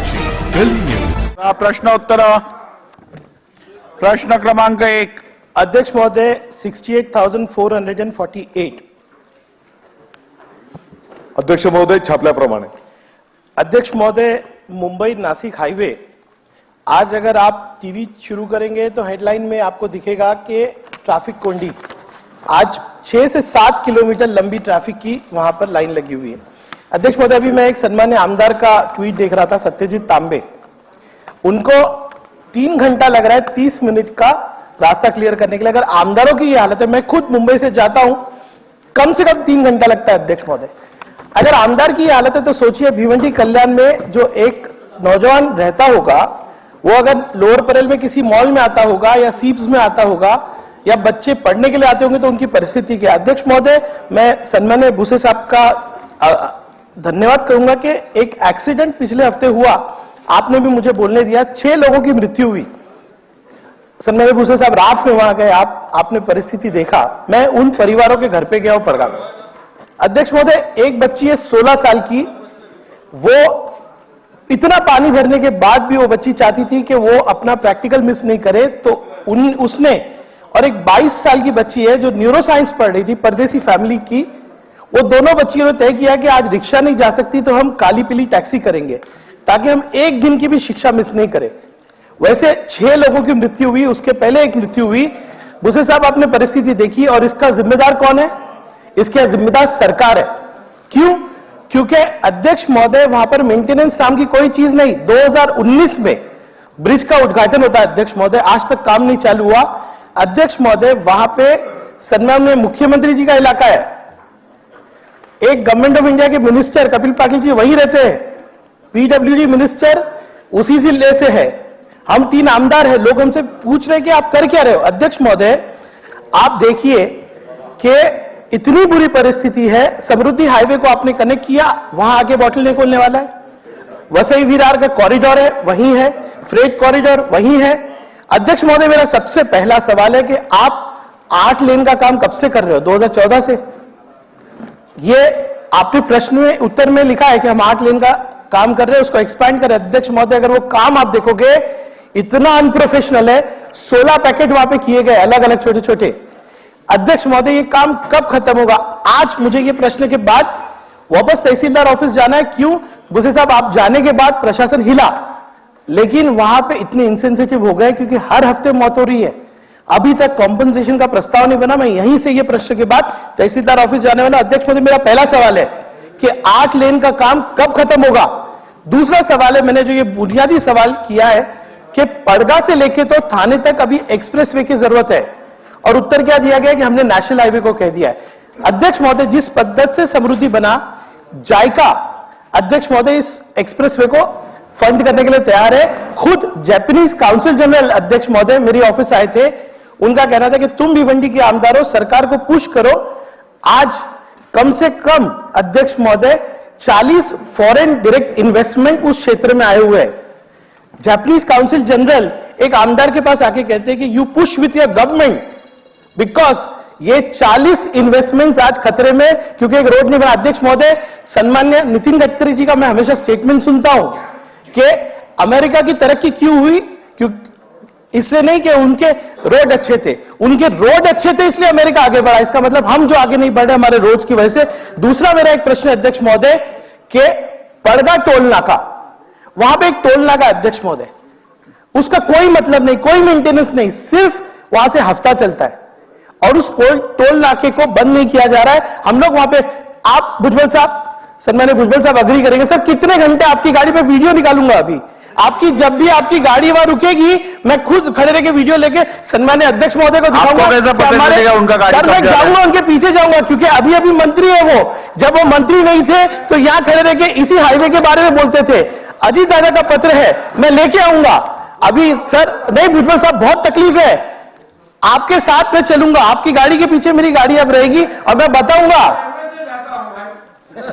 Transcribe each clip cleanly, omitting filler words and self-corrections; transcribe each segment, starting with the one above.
आजची daily news. प्रश्नोत्तर प्रश्न क्रमांक 1। अध्यक्ष महोदय 68,448। अध्यक्ष महोदय छापल्याप्रमाणे। अध्यक्ष महोदय मुंबई नासिक हाईवे, आज अगर आप टीवी शुरू करेंगे तो हेडलाइन में आपको दिखेगा कि ट्रैफिक कोंडी, आज 6 से 7 किलोमीटर लंबी ट्रैफिक की वहां पर लाइन लगी हुई है। अध्यक्ष महोदय, अभी मैं एक सम्मान्य आमदार का ट्वीट देख रहा था, सत्यजीत तांबे, उनको 3 घंटा लग रहा है 30 मिनट का रास्ता क्लियर करने के लिए। अगर आमदारों की ये हालत है, मैं खुद मुंबई से जाता हूं, कम से कम 3 घंटा लगता है। अध्यक्ष महोदय, अगर आमदार की ये हालत है तो सोचिए भिवंडी कल्याण में जो एक नौजवान रहता होगा, वो अगर लोअर परेल में किसी मॉल में आता होगा या सीप्स में आता होगा या बच्चे पढ़ने के लिए आते होंगे तो उनकी परिस्थिति क्या है। अध्यक्ष महोदय, मैं सम्माननीय भूसे साहब का धन्यवाद करूंगा कि एक एक्सीडेंट पिछले हफ्ते हुआ, आपने भी मुझे बोलने दिया, 6 लोगों की मृत्यु हुई। सम्माननीय भूसे साहब रात में वहां गए, आपने परिस्थिति देखा, मैं उन परिवारों के घर पे गया और पढ़ा। अध्यक्ष महोदय, एक बच्ची है 16 साल की, वो इतना पानी भरने के बाद भी वो बच्ची चाहती थी कि वो अपना प्रैक्टिकल मिस नहीं करे, तो उसने, और एक 22 साल की बच्ची है जो न्यूरोसाइंस पढ़ रही थी, परदेसी फैमिली की, वो दोनों बच्चियों ने तय किया कि आज रिक्शा नहीं जा सकती तो हम काली पीली टैक्सी करेंगे ताकि हम एक दिन की भी शिक्षा मिस नहीं करें। वैसे 6 लोगों की मृत्यु हुई, उसके पहले एक मृत्यु हुई। भूसे साहब, आपने परिस्थिति देखी, और इसका जिम्मेदार कौन है? इसके जिम्मेदार सरकार है। क्यों? क्योंकि अध्यक्ष महोदय, वहां पर मेंटेनेंस नाम की कोई चीज नहीं। 2019 में ब्रिज का उद्घाटन होता है अध्यक्ष महोदय, आज तक काम नहीं चालू हुआ। अध्यक्ष महोदय, वहां पे सम्माननीय मुख्यमंत्री जी का इलाका है, एक गवर्नमेंट ऑफ इंडिया के मिनिस्टर कपिल पाटिल जी वहीं रहते हैं, पीडब्ल्यूडी मिनिस्टर उसी जिले से है, हम 3 आमदार हैं, लोग हमसे पूछ रहे हैं कि आप कर क्या रहे हो। अध्यक्ष महोदय, आप देखिए कि इतनी बुरी परिस्थिति है, समृद्धि हाईवे को आपने कनेक्ट किया, वहां आगे बॉटल नहीं खोलने वाला है। वसई विरार का कॉरिडोर है, वहीं है, फ्रेट कॉरिडोर वहीं है। अध्यक्ष महोदय, मेरा सबसे पहला सवाल है कि आप 8 लेन का काम कब से कर रहे हो? 2014 से। ये आपने प्रश्न में उत्तर में लिखा है कि हम 8 लेन का काम कर रहे हैं, उसको एक्सपैंड कर रहे हैं। अध्यक्ष महोदय, अगर वो काम आप देखोगे इतना अनप्रोफेशनल है, 16 पैकेट वहां पे किए गए अलग अलग छोटे छोटे। अध्यक्ष महोदय, ये काम कब खत्म होगा? आज मुझे ये प्रश्न के बाद वापस तहसीलदार ऑफिस जाना है। क्यों? भूसे साहब, आप जाने के बाद प्रशासन हिला, लेकिन वहां पे इतने इंसेंसिटिव हो गए क्योंकि हर हफ्ते मौत हो रही है, अभी तक कॉम्पनसेशन का प्रस्ताव नहीं बना। मैं यहीं से ये प्रश्न के बाद तहसीलदार ऑफिस जाने वाला। अध्यक्ष महोदय, मेरा पहला सवाल है कि 8 लेन का काम कब खत्म होगा? दूसरा सवाल है, मैंने जो ये बुनियादी सवाल किया है कि पड़गा से लेके तो थाने तक अभी एक्सप्रेसवे की जरूरत है, और उत्तर क्या दिया गया कि हमने नेशनल हाईवे को कह दिया है। अध्यक्ष महोदय, जिस पद्धति से समृद्धि बना, जायका अध्यक्ष महोदय इस एक्सप्रेसवे को फंड करने के लिए तैयार है। खुद जापानीज काउंसिल जनरल अध्यक्ष महोदय मेरी ऑफिस आए थे, उनका कहना था कि तुम भिवंडी के आमदार हो, सरकार को पुश करो। आज कम से कम अध्यक्ष महोदय 40 फॉरेन डायरेक्ट इन्वेस्टमेंट उस क्षेत्र में आए हुए हैं। जापानीज काउंसिल जनरल एक आमदार के पास आके कहते हैं कि you push with your government, because ये 40 इन्वेस्टमेंट्स आज खतरे में, क्योंकि एक रोड नहीं बना। अध्यक्ष महोदय, सम्मान्य नितिन गडकरी जी का मैं हमेशा स्टेटमेंट सुनता हूं कि अमेरिका की तरक्की क्यों हुई, क्यों इसलिए नहीं कि उनके रोड अच्छे थे, उनके रोड अच्छे थे इसलिए अमेरिका आगे बढ़ा। इसका मतलब हम जो आगे नहीं बढ़ रहे हमारे रोड की वजह से। दूसरा मेरा एक प्रश्न है अध्यक्ष महोदय कि पड़गा टोल नाका, वहां पे एक टोल नाका अध्यक्ष महोदय, उसका कोई मतलब नहीं, कोई मेंटेनेंस नहीं, सिर्फ वहां से हफ्ता चलता है और उस टोल नाके को बंद नहीं किया जा रहा है। हम लोग वहां पे, आप भुजबल साहब, सम्मानित भुजबल साहब अग्री करेंगे सर, कितने घंटे आपकी गाड़ी पे वीडियो निकालूंगा अभी आपकी, जब भी आपकी गाड़ी वहां रुकेगी मैं खुद खड़े रह के वीडियो लेके सम्मानित अध्यक्ष महोदय को दिखाऊंगा। सर मैं जाऊंगा, उनके पीछे जाऊंगा, क्योंकि अभी अभी मंत्री है वो, जब वो मंत्री नहीं थे तो यहां खड़े रह के इसी हाईवे के बारे में बोलते थे। अजीत दादा का पत्र है, मैं लेके आऊंगा अभी। सर नहीं भुजबल साहब, बहुत तकलीफ है, आपके साथ मैं चलूंगा, आपकी गाड़ी के पीछे मेरी गाड़ी अब रहेगी और मैं बताऊंगा।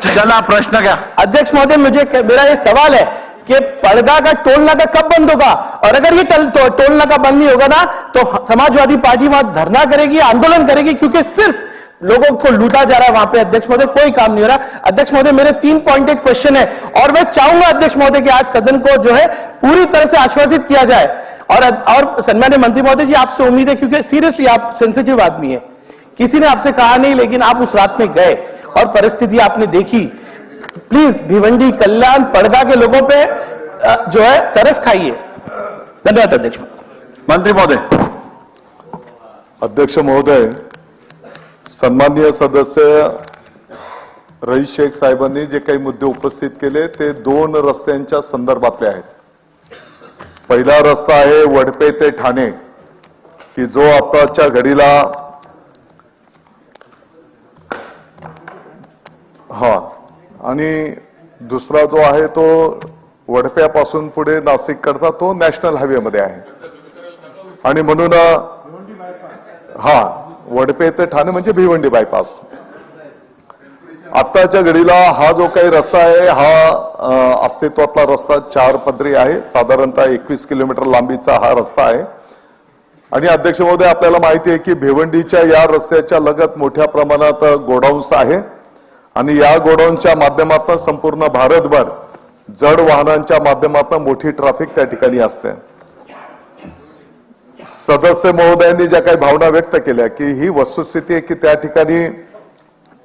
चला प्रश्न क्या? अध्यक्ष महोदय, मेरा ये सवाल है कि पड़गा का टोल नाका कब बंद होगा, और अगर ये टोल नाका बंद नहीं होगा ना तो समाजवादी पार्टी वहां धरना करेगी, आंदोलन करेगी, क्योंकि सिर्फ लोगों को लूटा जा रहा है वहां पे अध्यक्ष महोदय, कोई काम नहीं हो रहा। अध्यक्ष महोदय मेरे 3 पॉइंटेड क्वेश्चन है और मैं चाहूंगा अध्यक्ष महोदय कि आज सदन को जो है पूरी तरह से आश्वासित किया जाए। और सन्मान्य मंत्री महोदय जी, आपसे उम्मीद है, क्योंकि सीरियसली आप सेंसिटिव आदमी है, किसी ने आपसे कहा नहीं, लेकिन आप उस रात में गए और परिस्थिति आपने देखी। प्लीज भिवंडी, कल्याण, पड़गा के लोगों पे जो है तरस खाइए। धन्यवाद अध्यक्ष मंत्री महोदय। अध्यक्ष महोदय, सन्माननीय सदस्य रईस शेख साहेबांनी जे काही मुद्दे उपस्थित केले ते 2 रस्त्यांच्या संदर्भातले आहेत। पहिला रस्ता आहे वडपे ते ठाणे, की जो आताच्या घडीला आणि दुसरा जो आहे तो वडप्यापासून पुढे नाशिक कडचा तो नॅशनल हायवे मध्ये आहे आणि म्हणून वडपे ते ठाणे म्हणजे भिवंडी बायपास। आताच्या घडीला हा जो काही रस्ता आहे हा अस्तित्वातला रस्ता 4 पदरी आहे, साधारणतः 21 किलोमीटर लांबीचा हा रस्ता आहे। आणि अध्यक्ष महोदय, आपल्याला माहिती आहे की भिवंडीच्या या रस्त्याच्या लगत मोठ्या प्रमाणात गोडाऊन्स आहे आणि या गोडाऊनच्या माध्यमातून संपूर्ण भारतभर जड वाहनांच्या माध्यमातून मोठी ट्रॅफिक त्या ठिकाणी असते। सदस्य महोदयांनी ज्या काही भावना व्यक्त केल्या की ही वस्तुस्थिती आहे की त्या ठिकाणी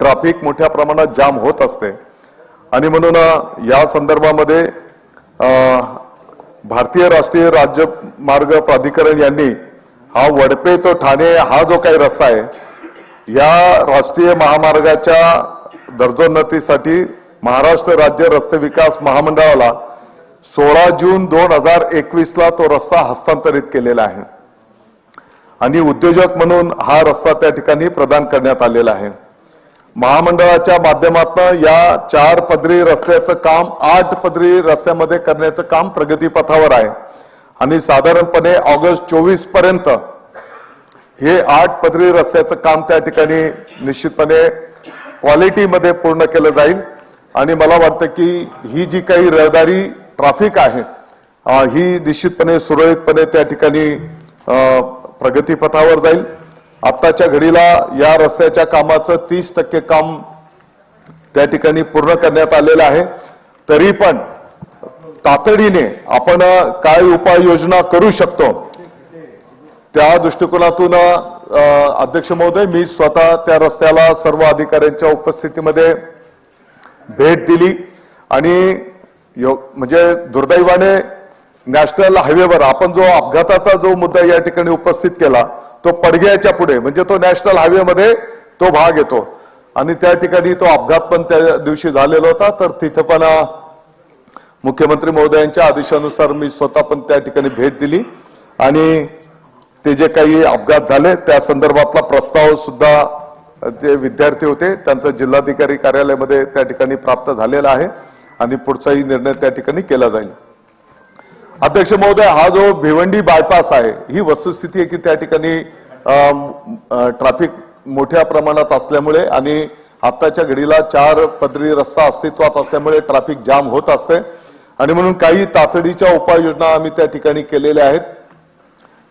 ट्रॅफिक मोठ्या प्रमाणात जाम होत असते आणि म्हणून या संदर्भामध्ये भारतीय राष्ट्रीय राज्यमार्ग प्राधिकरण यांनी हा वडपे तो ठाणे हा जो काही रस्ता आहे या राष्ट्रीय महामार्गाच्या दर्जोन्नतीसाठी महाराष्ट्र राज्य रस्ते विकास महामंडळाला 16 जून 2021 ला तो रस्ता हस्तांतरित केलेला आहे आणि उद्योजक म्हणून हा रस्ता त्या ठिकाणी प्रदान करण्यात आलेला आहे। महामंडळाच्या माध्यमातून या 4 पदरी रस्त्याचं काम 8 पदरी रस्त्यामध्ये करण्याचं काम प्रगतीपथावर आहे आणि साधारणपणे ऑगस्ट 24 पर्यंत हे 8 पदरी रस्त्याचं काम त्या ठिकाणी निश्चितपणे क्वालिटी मध्ये पूर्ण केलं जाईल आणि मला वाटतं की ही जी काही रहदारी ट्रॅफिक आहे ही निश्चितपणे सुरळीतपणे त्या ठिकाणी प्रगतीपथावर जाईल। आताच्या घडीला या रस्त्याच्या कामाचं 30% काम त्या ठिकाणी पूर्ण करण्यात आलेलं आहे, तरी पण तातडीने आपण काय उपाययोजना करू शकतो त्या दृष्टिकोनातून अध्यक्ष महोदय मी स्वतः त्या रस्त्याला सर्व अधिकाऱ्यांच्या उपस्थितीमध्ये भेट दिली आणि म्हणजे दुर्दैवाने नॅशनल हायवेवर आपण जो अपघाताचा जो मुद्दा या ठिकाणी उपस्थित केला तो पडग्याच्या पुढे म्हणजे तो नॅशनल हायवे मध्ये तो भाग येतो आणि त्या ठिकाणी तो अपघात पण त्या दिवशी झालेला होता। तर तिथे पण मुख्यमंत्री महोदयांच्या आदेशानुसार मी स्वतः पण त्या ठिकाणी भेट दिली आणि ते जे काही अपघात झाले त्या संदर्भातला प्रस्ताव सुद्धा जे विद्यार्थी होते त्यांचा जिल्हाधिकारी कार्यालयामध्ये त्या ठिकाणी प्राप्त झालेला आहे आणि पुढचाही निर्णय त्या ठिकाणी केला जाईल। अध्यक्ष महोदय, हा जो भिवंडी बायपास आहे ही वस्तुस्थिती आहे की त्या ठिकाणी ट्रॅफिक मोठ्या प्रमाणात असल्यामुळे आणि आताच्या घडीला 4 पदरी रस्ता अस्तित्वात असल्यामुळे ट्रॅफिक जाम होत असते आणि म्हणून काही तातडीच्या उपाययोजना आम्ही त्या ठिकाणी केलेल्या आहेत।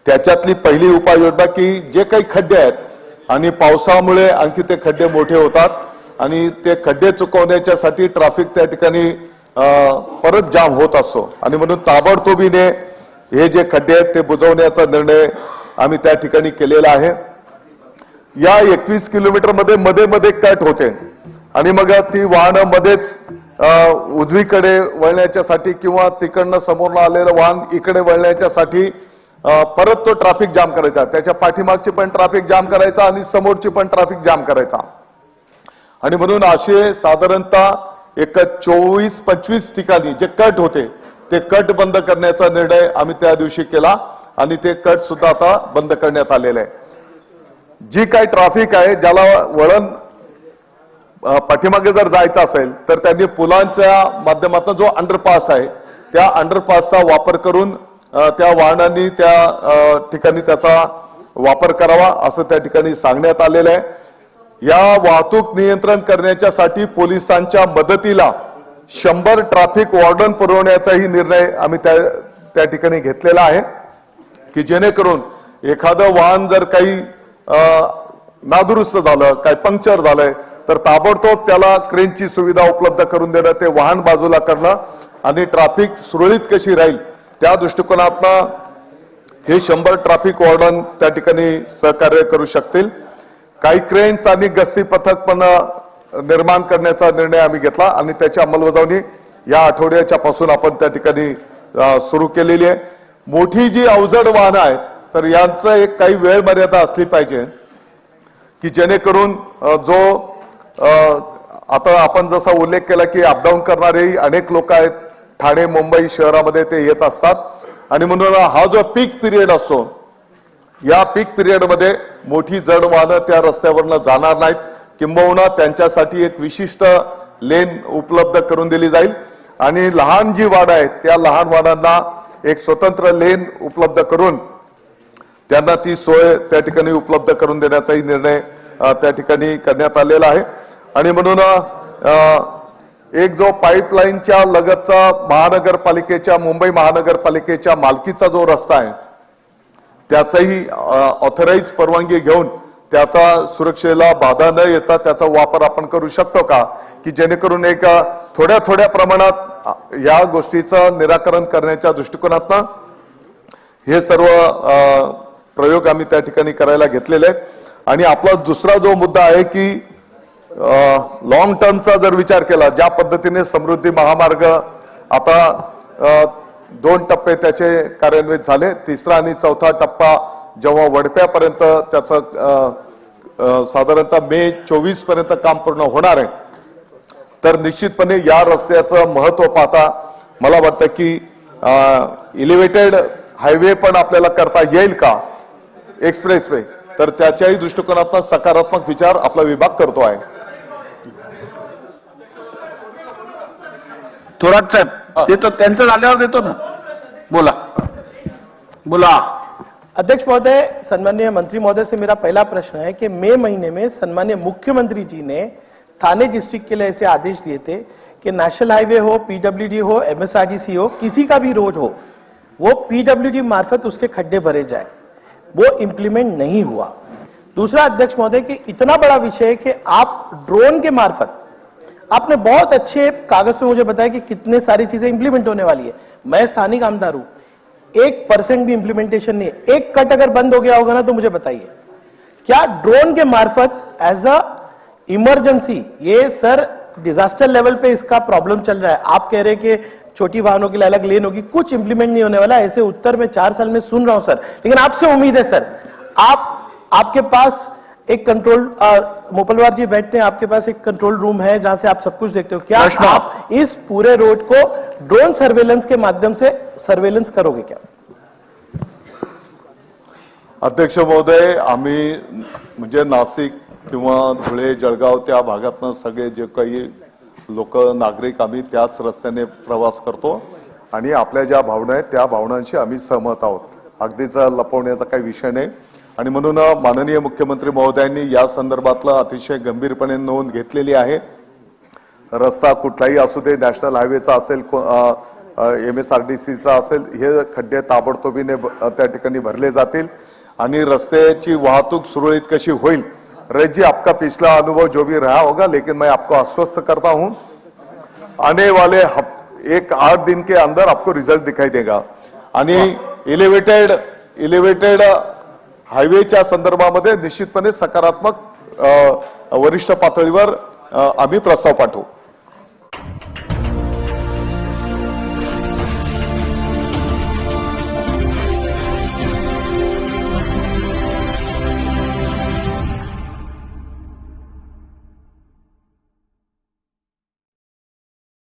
त्याच्यातली पहिली उपाययोजना की जे काही खड्डे आहेत आणि पावसामुळे आणखी ते खड्डे मोठे होतात आणि ते खड्डे चुकवण्याच्यासाठी ट्रॅफिक त्या ठिकाणी परत जाम होत असतो आणि म्हणून ताबडतोबीने हे जे खड्डे आहेत ते बुजवण्याचा निर्णय आम्ही त्या ठिकाणी केलेला आहे। या 21 किलोमीटर मध्ये मध्ये मध्ये कट होते आणि मग ती वाहनं मध्येच उजवीकडे वळण्याच्यासाठी किंवा तिकडनं समोरला आलेलं वाहन इकडे वळण्याच्यासाठी परत तो ट्रॅफिक जाम करायचा, त्याच्या पाठीमागची पण ट्रॅफिक जाम करायचा आणि समोरची पण ट्रॅफिक जाम करायचा आणि म्हणून असे साधारणतः एक 24-25 ठिकाणी जे कट होते ते कट बंद करण्याचा निर्णय आम्ही त्या दिवशी केला आणि ते कट सुद्धा आता बंद करण्यात आलेले आहे। जी काही ट्रॅफिक आहे ज्याला वळण पाठीमागे जर जायचं असेल तर त्यांनी पुलांच्या माध्यमातून जो अंडरपास आहे त्या अंडरपासचा वापर करून त्या वाहनांनी त्या ठिकाणी त्याचा वापर करावा असं त्या ठिकाणी सांगण्यात आलेलं आहे। या वाहतूक नियंत्रण करण्यासाठी पोलिसांच्या मदतीला 100 ट्रॅफिक वॉर्डन पुरवण्याचाही निर्णय आम्ही त्या ठिकाणी घेतलेला आहे की जेणेकरून एखादं वाहन जर काही नादुरुस्त झालं, काही पंक्चर झालंय तर ताबडतोब त्याला क्रेनची सुविधा उपलब्ध करून देणं, ते वाहन बाजूला करणं आणि ट्रॅफिक सुरळीत कशी राहील त्या दृष्टिकोनातनं हे 100 ट्रॅफिक वॉर्डन त्या ठिकाणी सहकार्य करू शकतील. काही क्रेन्स आणि गस्ती पथक पण निर्माण करण्याचा निर्णय आम्ही घेतला आणि त्याची अंमलबजावणी या आठवड्याच्या पासून आपण त्या ठिकाणी सुरू केलेली आहे. मोठी जी अवजड वाहनं आहेत तर यांचं एक काही वेळ मर्यादा असली पाहिजे की जेणेकरून जो आता आपण जसा उल्लेख केला की अपडाऊन करणारे अनेक लोक आहेत, ठाणे मुंबई शहरामध्ये ते येत असतात आणि म्हणून हा जो पीक पिरियड असतो या पीक पिरियड मध्ये मोठी जड वाहनं त्या रस्त्यावरनं जाणार नाहीत, किंबहुना त्यांच्यासाठी एक विशिष्ट लेन उपलब्ध करून दिली जाईल आणि लहान जी वाहनं आहेत त्या लहान वाहनांना एक स्वतंत्र लेन उपलब्ध करून त्यांना ती सोय त्या ठिकाणी उपलब्ध करून देण्याचाही निर्णय त्या ठिकाणी करण्यात आलेला आहे. आणि म्हणून एक जो पाईपलाईनच्या लगतचा महानगरपालिकेच्या मुंबई महानगरपालिकेच्या मालकीचा जो रस्ता आहे त्याचाही ऑथराईज परवानगी घेऊन त्याचा सुरक्षेला बाधा न येता त्याचा वापर आपण करू शकतो का, की जेणेकरून एक थोड्या थोड्या प्रमाणात या गोष्टीचं निराकरण करण्याच्या दृष्टिकोनातनं हे सर्व प्रयोग आम्ही त्या ठिकाणी करायला घेतलेले आहेत. आणि आपला दुसरा जो मुद्दा आहे की लॉंग टर्मचा जर विचार केला, ज्या पद्धतीने समृद्धी महामार्ग आता 2 टप्पे त्याचे कार्यान्वित झाले, तिसरा आणि चौथा टप्पा जेव्हा वडप्यापर्यंत त्याचं साधारणतः मे 24 पर्यंत काम पूर्ण होणार आहे, तर निश्चितपणे या रस्त्याचं महत्व पाहता मला वाटतं की इलिव्हेटेड हायवे पण आपल्याला करता येईल का एक्सप्रेसवे, तर त्याच्याही दृष्टिकोनातून सकारात्मक विचार आपला विभाग करतो आहे. थोरात साहेब देतो, त्यांचं झाल्यावर देतो ना. बोला बोला. अध्यक्ष महोदय, सम्माननीय मंत्री महोदय से मेरा पहला प्रश्न है कि मई महीने में सम्माननीय मुख्यमंत्री जी ने थाने डिस्ट्रिक्ट के लिए ऐसे आदेश दिए थे कि नेशनल हाईवे हो, पीडब्ल्यूडी हो, एमएसआरडीसी हो, किसी का भी रोड हो, वो पीडब्ल्यूडी मार्फत उसके खड्डे भरे जाए. वो इंप्लीमेंट नहीं हुआ. दूसरा अध्यक्ष महोदय कि इतना बड़ा विषय है कि आप ड्रोन के मार्फत, आपने बहुत अच्छे कागज पे मुझे बताया कि कितने सारी चीजें इंप्लीमेंट होने वाली है. मैं स्थानिक आमदार हूं, 1% भी इंप्लीमेंटेशन नहीं है. एक कट अगर बंद हो गया होगा ना तो मुझे बताइए, क्या ड्रोन के मार्फत एज अ इमरजेंसी, ये सर डिजास्टर लेवल पे इसका प्रॉब्लम चल रहा है, आप कह रहे कि छोटी वाहनों के लिए अलग लेन होगी, कुछ इंप्लीमेंट नहीं होने वाला. ऐसे उत्तर में 4 साल में सुन रहा हूं सर, लेकिन आपसे उम्मीद है सर, आपके पास एक कंट्रोल, मोपलवार जी बैठते हैं, आपके पास एक कंट्रोल रूम है जहां से आप सब कुछ देखते हो, क्या आप इस पूरे रोड को ड्रोन सर्वेलेंस के माध्यम से सर्वेलेंस करोगे क्या? अध्यक्ष महोदय, आम्ही म्हणजे नाशिक किंवा धुळे जळगाव त्या भागातनं सगळे जे काही लोक नागरिक आम्ही त्याच रस्त्याने प्रवास करतो आणि आपल्या ज्या भावना आहेत त्या भावनांशी आम्ही सहमत आहोत. अगदीच लपवण्याचा काही विषय नाही. आणि म्हणून माननीय मुख्यमंत्री महोदयांनी या संदर्भातलं अतिशय गंभीरपणे नोंद घेतलेली आहे. रस्ता कुठलाही असू दे, नॅशनल हायवेचा असेल, एमएसआरडीसीचा असेल, हे खड्डे ताबडतोबीने त्या ठिकाणी भरले जातील आणि रस्त्याची वाहतूक सुरळीत कशी होईल. रईस जी, आपका पिछला अनुभव जो भी रहा होगा, लेकिन मैं आपको आश्वस्त करता हूं आने वाले 8 दिन के अंदर आपको रिजल्ट दिखाई देगा. आणि इलिव्हेटेड हायवेच्या संदर्भामध्ये निश्चितपणे सकारात्मक वरिष्ठ पातळीवर आम्ही प्रस्ताव पाठवू.